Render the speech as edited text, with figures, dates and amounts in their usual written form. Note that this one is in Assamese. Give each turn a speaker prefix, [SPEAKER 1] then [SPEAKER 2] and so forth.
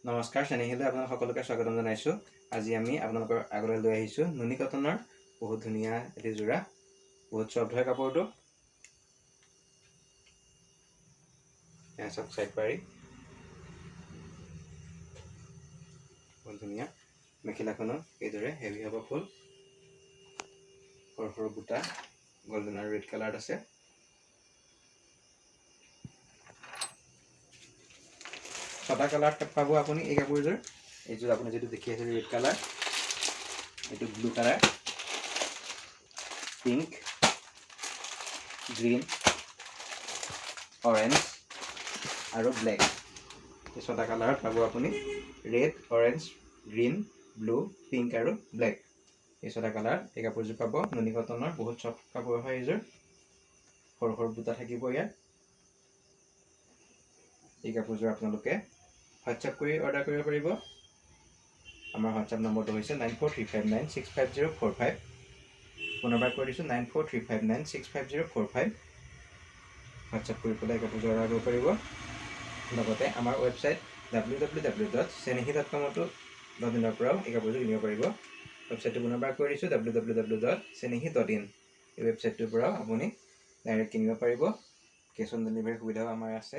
[SPEAKER 1] নমস্কাৰ সেনেহিলৈ আপোনালোক সকলোকে স্বাগতম জনাইছো। আজি আমি আপোনালোকৰ আগলৈ লৈ আহিছো নুনি কটনৰ বহুত ধুনীয়া এটি জোৰা, বহুত সফট হয় কাপোৰটো। এয়া সব সাইড পাৰি বহুত ধুনীয়া। মেখেলাখনত এইদৰে হেভি হ'ব ফুল, সৰু সৰু বুটা গোল্ডেন আৰু ৰেড কালাৰত আছে। ছটা কালাৰ পাব আপুনি এই কাপোৰযোৰ। এইযোৰ আপুনি যেটো দেখি আছে ৰেড কালাৰ, এইটো blue colour, pink, green, orange আৰু ব্লেক। এই ছটা কালাৰত পাব আপুনি red, orange, green, blue, pink আৰু ব্লেক। এই ছটা কালাৰ এই কাপোৰযোৰ পাব। নুনি কটনৰ বহুত সফট কাপোৰ হয় এইযোৰ। সৰু সৰু বুটা থাকিব ইয়াত। এই কাপোৰযোৰ আপোনালোকে হোৱাটছআপ কৰি অৰ্ডাৰ কৰিব পাৰিব। আমাৰ হোৱাটছআপ নম্বৰটো হৈছে 9435965045। পুনৰবাৰ কৈ দিছোঁ 9435965045। হোৱাটছআপ কৰি পেলাই কাপোৰযোৰ অৰ্ডাৰ কৰিব পাৰিব। লগতে আমাৰ ৱেবছাইট www.senehi.com লগ পৰাও এই কাপোৰযোৰ কিনিব পাৰিব। ৱেবছাইটটো পুনৰবাৰ কৈ দিছোঁ www.senehi.in। এই ৱেবছাইটটোৰ পৰাও আপুনি ডাইৰেক্ট কিনিব পাৰিব। কেছ অন ডেলিভাৰী সুবিধাও আমাৰ আছে।